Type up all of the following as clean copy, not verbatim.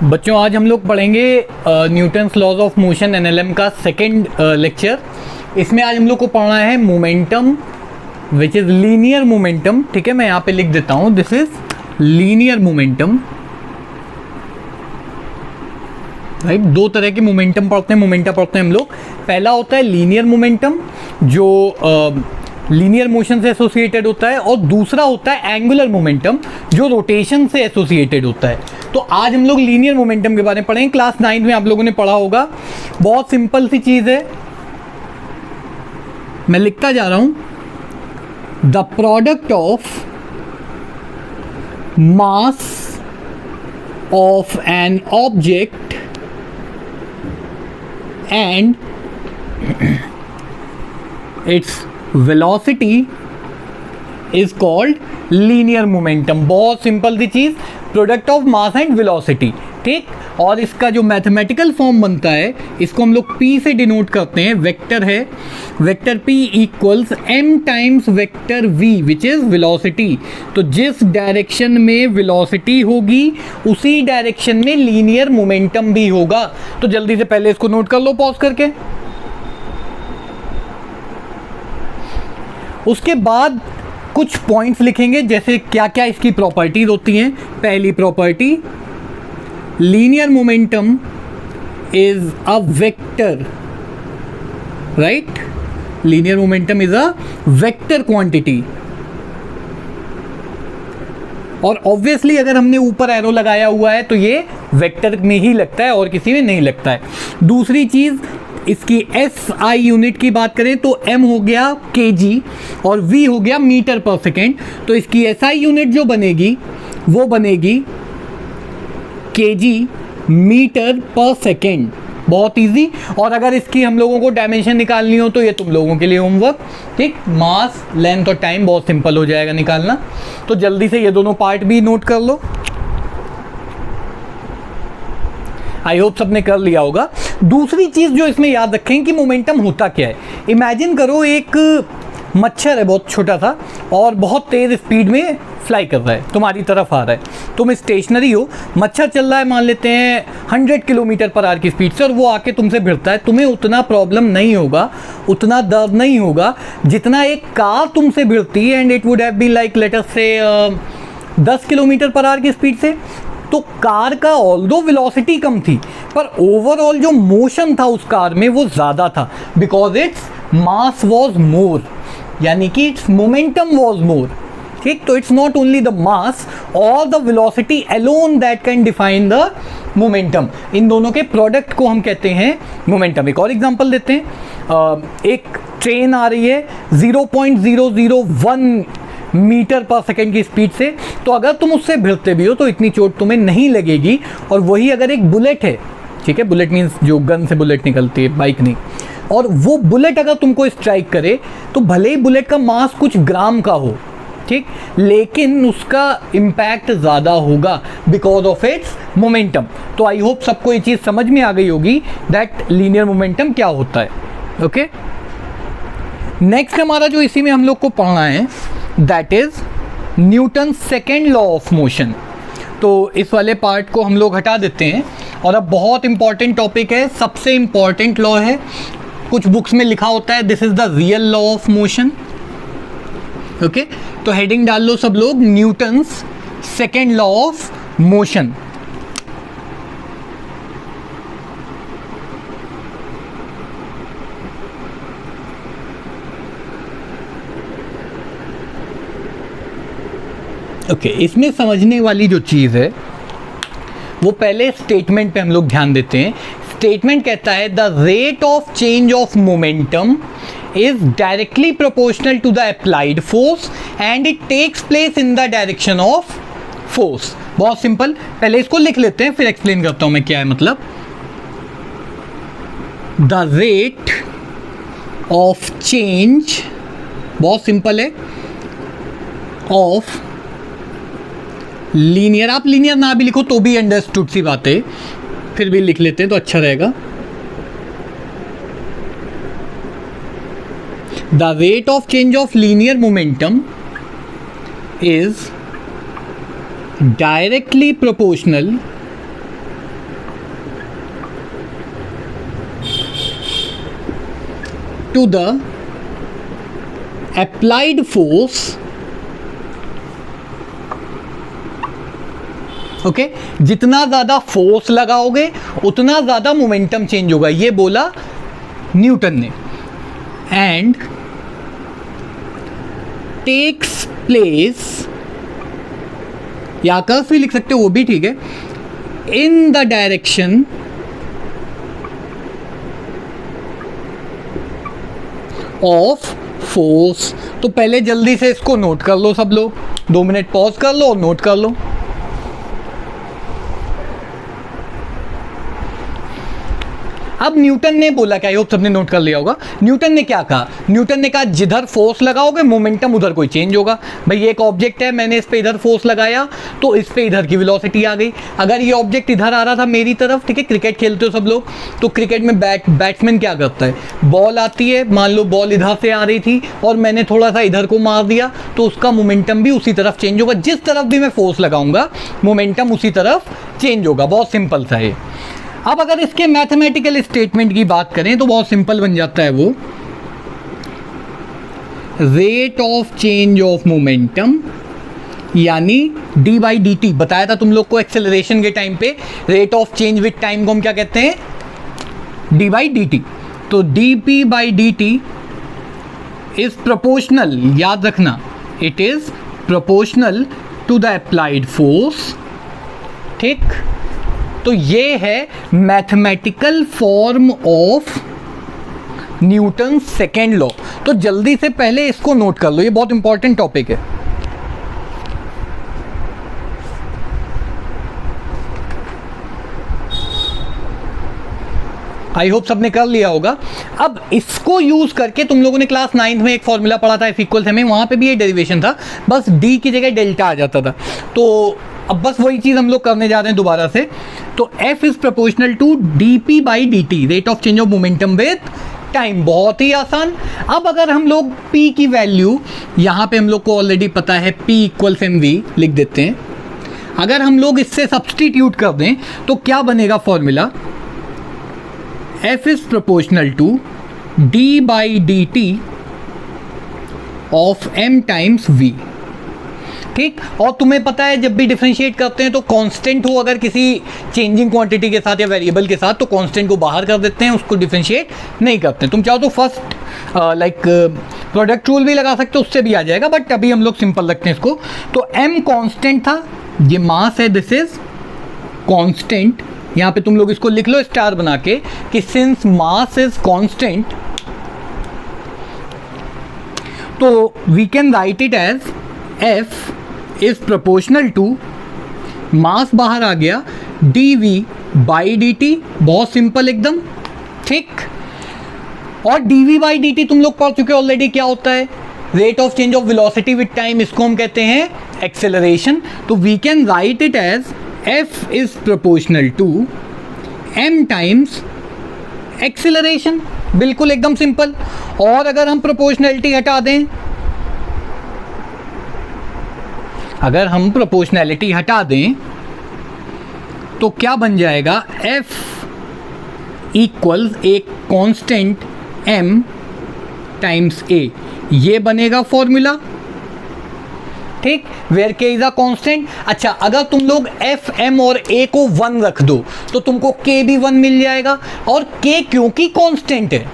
बच्चों आज हम लोग पढ़ेंगे Newton's laws of motion NLM का सेकेंड लेक्चर। इसमें आज हम लोग को पढ़ना है momentum which is linear momentum. ठीक है, मैं यहाँ पे लिख देता हूँ, this is linear momentum. Right, दो तरह के मोमेंटम पढ़ते हैं, मोमेंटा पढ़ते हैं हम लोग। पहला होता है लीनियर मोमेंटम जो लीनियर मोशन से एसोसिएटेड होता है, और दूसरा होता है एंगुलर मोमेंटम जो रोटेशन से एसोसिएटेड होता है। तो आज हम लोग लीनियर मोमेंटम के बारे में पढ़ेंगे। क्लास 9 में आप लोगों ने पढ़ा होगा, बहुत सिंपल सी चीज़ है, मैं लिखता जा रहा हूं, the product of mass of an object and it's velocity is called linear momentum। बहुत सिंपल सी चीज, product of mass and velocity. ठीक, और इसका जो मैथमेटिकल फॉर्म बनता है इसको हम लोग P से डिनोट करते हैं, वेक्टर है, vector P equals m times vector V which is velocity. तो जिस डायरेक्शन में वेलोसिटी होगी उसी डायरेक्शन में लीनियर मोमेंटम भी होगा। तो जल्दी से पहले इसको नोट कर लो पॉज करके। उसके बाद कुछ पॉइंट्स लिखेंगे, जैसे क्या क्या इसकी प्रॉपर्टीज होती हैं। पहली property, linear momentum is a vector. Right, linear momentum is a vector quantity. और ऑब्वियसली अगर हमने ऊपर एरो लगाया हुआ है तो ये वेक्टर में ही लगता है और किसी में नहीं लगता है। दूसरी चीज, इसकी SI यूनिट की बात करें तो M हो गया kg और V हो गया मीटर पर सेकेंड। तो इसकी SI यूनिट जो बनेगी वो बनेगी kg मीटर पर सेकेंड। बहुत इजी। और अगर इसकी हम लोगों को डायमेंशन निकालनी हो तो ये तुम लोगों के लिए होमवर्क। ठीक, मास, लेंथ और टाइम बहुत सिंपल हो जाएगा निकालना। तो जल्दी से ये दोनों पार्ट भी नोट कर लो। आई होप सबने कर लिया होगा। दूसरी चीज़ जो इसमें याद रखें कि मोमेंटम होता क्या है। इमेजिन करो एक मच्छर है बहुत छोटा सा और बहुत तेज़ स्पीड में फ्लाई कर रहा है, तुम्हारी तरफ आ रहा है। तुम स्टेशनरी हो, मच्छर चल रहा है मान लेते हैं 100 किलोमीटर पर आवर की स्पीड से, और वो आके तुमसे भिड़ता है। तुम्हें उतना प्रॉब्लम नहीं होगा, उतना दर्द नहीं होगा जितना एक कार तुमसे भिड़ती है, and it would have been like let us say 10 kilometre per hour की स्पीड से। तो कार का ऑल्दो वेलोसिटी कम थी पर ओवरऑल जो मोशन था उस कार में वो ज़्यादा था, because it's mass was more, यानी कि इट्स मोमेंटम वॉज मोर। ठीक, तो it's not only the mass और the velocity alone that can define the momentum. इन दोनों के प्रोडक्ट को हम कहते हैं मोमेंटम। एक और एग्जांपल देते हैं, एक ट्रेन आ रही है 0.001 मीटर पर सेकेंड की स्पीड से, तो अगर तुम उससे भिड़ते भी हो तो इतनी चोट तुम्हें नहीं लगेगी। और वही अगर एक बुलेट है, ठीक है, बुलेट मीन्स जो गन से बुलेट निकलती है, बाइक नहीं, और वो बुलेट अगर तुमको स्ट्राइक करे तो भले ही बुलेट का मास कुछ ग्राम का हो, ठीक, लेकिन उसका इम्पैक्ट ज़्यादा होगा बिकॉज ऑफ इट्स मोमेंटम। तो आई होप सबको ये चीज़ समझ में आ गई होगी दैट लीनियर मोमेंटम क्या होता है। ओके, नेक्स्ट हमारा जो इसी में हम लोग को पढ़ना है that is Newton second law of motion. तो इस वाले पार्ट को हम लोग हटा देते हैं और अब बहुत इंपॉर्टेंट टॉपिक है, सबसे इंपॉर्टेंट लॉ है। कुछ बुक्स में लिखा होता है this is the real law of motion. Okay, तो हेडिंग डाल लो सब लोग, Newton's second law of motion. Okay, इसमें समझने वाली जो चीज़ है वो पहले स्टेटमेंट पे हम लोग ध्यान देते हैं। स्टेटमेंट कहता है the rate of change of momentum is directly proportional to the applied force and it takes place in the direction of force. बहुत सिंपल, पहले इसको लिख लेते हैं फिर एक्सप्लेन करता हूं मैं क्या है मतलब। द रेट ऑफ चेंज, बहुत सिंपल है, ऑफ लीनियर, आप लीनियर ना भी लिखो तो भी अंडरस्टूड सी बात है, फिर भी लिख लेते हैं तो अच्छा रहेगा। The rate of change of linear momentum is directly proportional to the applied force, okay, जितना ज्यादा फोर्स लगाओगे उतना ज्यादा मोमेंटम चेंज होगा, ये बोला न्यूटन ने। एंड टेक्स प्लेस, या कर्व भी लिख सकते हो, वो भी ठीक है, इन द डायरेक्शन ऑफ फोर्स। तो पहले जल्दी से इसको नोट कर लो सब लोग, 2 मिनट पॉज कर लो और नोट कर लो। अब न्यूटन ने बोला क्या, आई होप सबने नोट कर लिया होगा। न्यूटन ने क्या कहा, न्यूटन ने कहा जिधर फोर्स लगाओगे मोमेंटम उधर कोई चेंज होगा। भाई एक ऑब्जेक्ट है, मैंने इस पे इधर फोर्स लगाया तो इस पे इधर की वेलोसिटी आ गई। अगर ये ऑब्जेक्ट इधर आ रहा था मेरी तरफ, ठीक है, क्रिकेट खेलते हो सब लोग, तो क्रिकेट में बैट्समैन क्या करता है, बॉल आती है, मान लो बॉल इधर से आ रही थी और मैंने थोड़ा सा इधर को मार दिया, तो उसका मोमेंटम भी उसी तरफ चेंज होगा। जिस तरफ भी मैं फोर्स लगाऊंगा मोमेंटम उसी तरफ चेंज होगा। बहुत सिंपल सा है। अब अगर इसके मैथमेटिकल स्टेटमेंट की बात करें तो बहुत सिंपल बन जाता है वो, rate of change of momentum यानी डी बाई डी टी। बताया था तुम लोग को एक्सेलरेशन के टाइम पे rate of change with time को हम क्या कहते हैं, डी बाई डी टी। तो d p by D t is proportional, याद रखना, it is proportional to the applied force. ठीक, तो ये है mathematical form of Newton second law. तो जल्दी से पहले इसको नोट कर लो, ये बहुत इंपॉर्टेंट टॉपिक है। आई होप सबने कर लिया होगा। अब इसको यूज करके तुम लोगों ने क्लास 9th में एक फॉर्मूला पढ़ा था एफ इक्वल्स एम, वहां पे भी ये डेरिवेशन था, बस डी की जगह डेल्टा आ जाता था। तो अब बस वही चीज़ हम लोग करने जा रहे हैं दोबारा से। तो F is proportional to d p by D t, rate of change of momentum with time. बहुत ही आसान। अब अगर हम लोग P की वैल्यू, यहाँ पे हम लोग को ऑलरेडी पता है P इक्वल्स एम वी लिख देते हैं। अगर हम लोग इससे सब्सटीट्यूट कर दें तो क्या बनेगा formula, F is proportional to d by D t of m times v। ठीक, और तुम्हें पता है जब भी डिफरेंशिएट करते हैं तो कांस्टेंट हो अगर किसी चेंजिंग क्वांटिटी के साथ या वेरिएबल के साथ, तो कांस्टेंट को बाहर कर देते हैं, उसको डिफरेंशिएट नहीं करते। तुम चाहो तो फर्स्ट प्रोडक्ट रूल भी लगा सकते हो, उससे भी आ जाएगा, बट अभी हम लोग सिंपल रखते हैं इसको। तो m कांस्टेंट था, ये मास है, दिस इज कांस्टेंट। यहाँ पे तुम लोग इसको लिख लो स्टार बना के कि सिंस मास इज कांस्टेंट, तो we can write it as F is proportional to, mass बाहर आ गया, D V by D T. बहुत सिंपल एकदम। ठीक, और D V by D T तुम लोग पढ़ चुके ऑलरेडी, क्या होता है, rate of change of velocity with time, इसको हम कहते हैं एक्सेलरेशन। तो we can write it as F is proportional to m times acceleration. बिल्कुल एकदम सिंपल। और अगर हम प्रोपोर्शनैलिटी हटा दें, अगर हम प्रोपोर्शनैलिटी हटा दें तो क्या बन जाएगा, F इक्वल्स एक कांस्टेंट m टाइम्स a, ये बनेगा फॉर्मूला। ठीक, वेयर के इज अ कांस्टेंट। अच्छा, अगर तुम लोग F, M और A को 1 रख दो तो तुमको K भी 1 मिल जाएगा। और K क्योंकि कांस्टेंट है,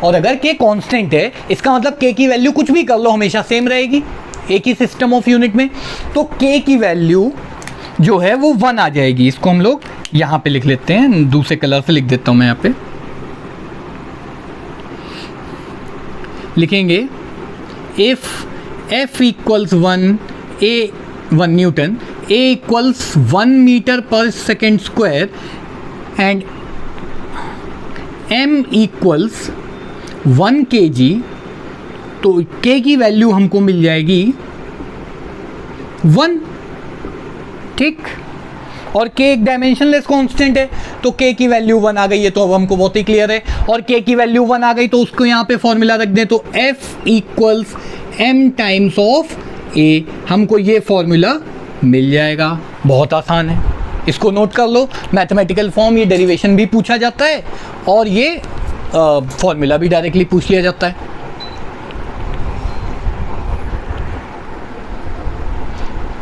और अगर K कांस्टेंट है इसका मतलब K की वैल्यू कुछ भी कर लो हमेशा सेम रहेगी एक ही सिस्टम ऑफ यूनिट में। तो K की वैल्यू जो है वो 1 आ जाएगी। इसको हम लोग यहाँ पे लिख लेते हैं, दूसरे कलर से लिख देता हूँ मैं। यहाँ पे लिखेंगे if F equals 1, A 1 newton, A equals 1 metre per second square and M equals 1 kg, तो K की वैल्यू हमको मिल जाएगी 1। ठीक, और K एक डायमेंशनलेस कांस्टेंट है, तो K की वैल्यू 1 आ गई है, तो अब हमको बहुत ही क्लियर है। और K की वैल्यू 1 आ गई तो उसको यहाँ पे फॉर्मूला रख दें, तो F equals m times of A, हमको ये फॉर्मूला मिल जाएगा। बहुत आसान है, इसको नोट कर लो। मैथमेटिकल फॉर्म, ये डेरिवेशन भी पूछा जाता है और ये फॉर्मूला भी डायरेक्टली पूछ लिया जाता है।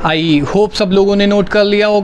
आई होप सब लोगों ने नोट कर लिया होगा।